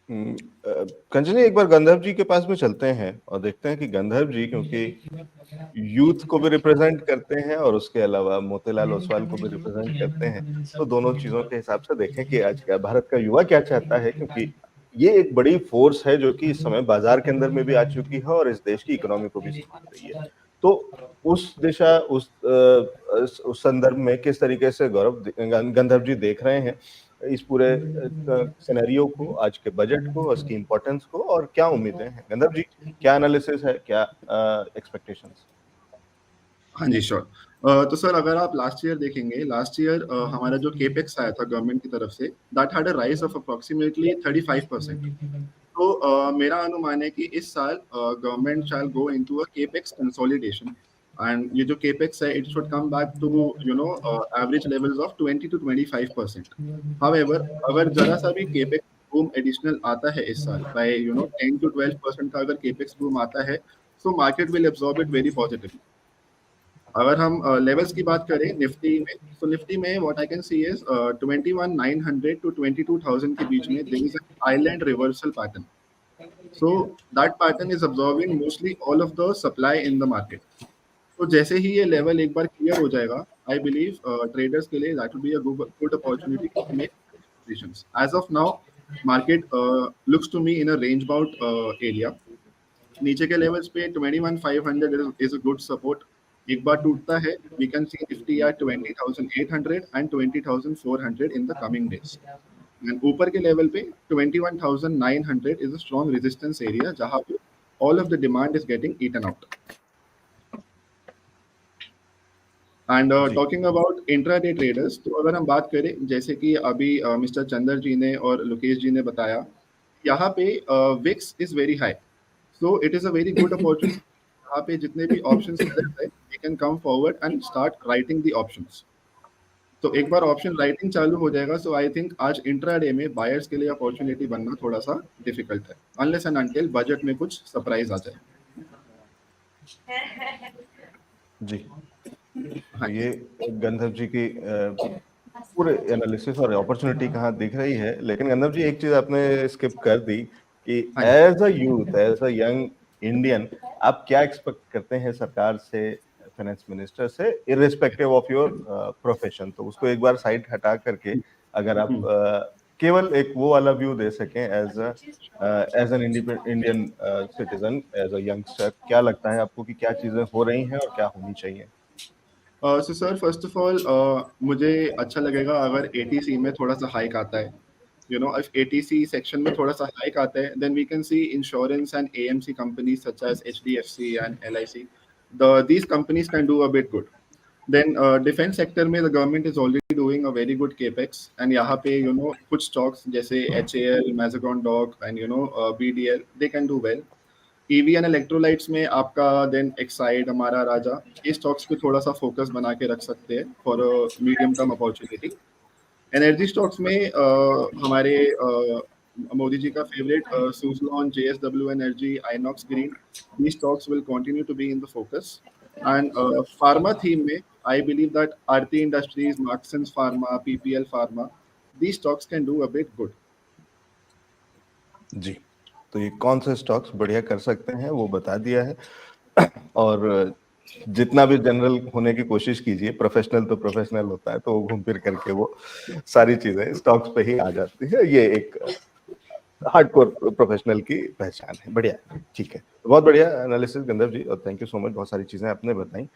कंचन जी, एक बार गंधर्व जी के पास में चलते हैं और देखते हैं कि गंधर्व जी क्योंकि यूथ को भी रिप्रेजेंट करते हैं और उसके अलावा मोतीलाल ओसवाल को भी रिप्रेजेंट करते हैं। तो दोनों चीज़ों के हिसाब से देखें कि आज क्या भारत का युवा क्या चाहता है, क्योंकि ये एक बड़ी फ़ोर्स है जो कि इस समय बाज़ार के अंदर में भी आ चुकी है और इस देश की इकोनॉमी को भी सँभाल रही है। तो उस दिशा उस संदर्भ में किस तरीके से गंधर्व जी देख रहे हैं इस पूरे सिनेरियो को, आज के बजट को, उसकी इम्पोर्टेंस को, और क्या उम्मीदें हैं? गंधर्व जी, क्या एनालिसिस है, क्या एक्सपेक्टेशंस? हाँ जी, श्योर। तो सर अगर आप लास्ट ईयर देखेंगे, लास्ट ईयर हमारा जो केपेक्स आया था गवर्नमेंट की तरफ से, that had a rise of approximately 35%। तो मेरा अनुमान है कि इस साल government shall go into a capex consolidation, and ये जो केपेक्स है it should come back to average levels of 20 to 25%। However, अगर जरा सा भी केपेक्स बूम एडिशनल आता है इस साल बाय 10 to 12% का अगर केपेक्स बूम आता है, so market will absorb it very positively. अगर हम लेवल्स की बात करें निफ्टी में, तो निफ्टी में what I can see is 21,900 to 22,000 के बीच में there is an island reversal pattern. So that pattern is absorbing mostly all of the supply in the market. तो जैसे ही ये लेवल एक बार क्लियर हो जाएगा, आई बिलीव ट्रेडर्स के लिए that will be a good opportunity to make positions. As of now market looks to me in a range bound area. नीचे के लेवल्स पे 21,500 इज अ गुड सपोर्ट। एक बार टूटता है, we can see Nifty at 20,800 and 20,400 in the coming days. And ऊपर के level पे 21,900 is a strong resistance area, जहां पे all of the demand is getting eaten out. And जी। टॉकिंग अबाउट इंट्राडे ट्रेडर्स, तो अगर हम बात करें जैसे कि अभी मिस्टर चंदर जी ने और लोकेश जी ने बताया, यहाँ पे VIX is very high, so it is a very good opportunity. यहाँ पे जितने भी ऑप्शंस है, they can come forward and start writing the options. तो एक बार ऑप्शन राइटिंग चालू हो जाएगा, सो आई थिंक आज इंट्राडे में बायर्स के लिए अपॉर्चुनिटी बनना थोड़ा सा डिफिकल्ट है, अनलेस एंड अनटिल बजट में कुछ सरप्राइज आ जाए। जी। हाँ तो जी। ये गंधर्व जी की पूरे एनालिसिस और अपॉर्चुनिटी कहाँ दिख रही है, लेकिन गंधर्व जी एक चीज आपने स्किप कर दी कि हाँ जी। As a youth, as a young Indian, आप क्या एक्सपेक्ट करते हैं सरकार से, फाइनेंस मिनिस्टर से, इररिस्पेक्टिव ऑफ योर प्रोफेशन? तो उसको एक बार साइड हटा करके अगर आप हम्म। केवल एक वो वाला व्यू दे सकें as an Indian citizen, as a youngster, क्या लगता है आपको कि क्या चीजें हो रही हैं और क्या होनी चाहिए? So sir first of all मुझे अच्छा लगेगा अगर एटीसी में थोड़ा सा हाइक आता है। इफ एटीसी सेक्शन में थोड़ा सा हाइक आता है, then we can see insurance and AMC companies such as HDFC and LIC, these companies can do a bit good. Then defense sector में the government is already doing a very good capex, and यहाँ पे कुछ stocks जैसे HAL, Mazagon Dock and BDL, they can do well. EV and electrolytes में आपका then Exide, हमारा राजा, ये stocks पे थोड़ा सा फोकस बना के रख सकते हैं for medium term opportunity. Energy stocks में हमारे मोदी जी का favourite Suzlon, JSW energy, INOX green, these stocks will continue to be in the focus. And pharma theme में I believe that Aarti Industries, Marksans Pharma, PPL Pharma, these stocks can do a bit good. जी। तो ये कौन से stocks बढ़िया कर सकते हैं वो बता दिया है। और जितना भी जनरल होने की कोशिश कीजिए, प्रोफेशनल तो प्रोफेशनल होता है, तो वो घूम फिर करके वो सारी चीजें स्टॉक्स पे ही आ जाती है। ये एक हार्डकोर प्रोफेशनल की पहचान है। बढ़िया, ठीक है। बहुत बढ़िया एनालिसिस गंधर्व जी, और थैंक यू सो मच, बहुत सारी चीजें आपने बताई।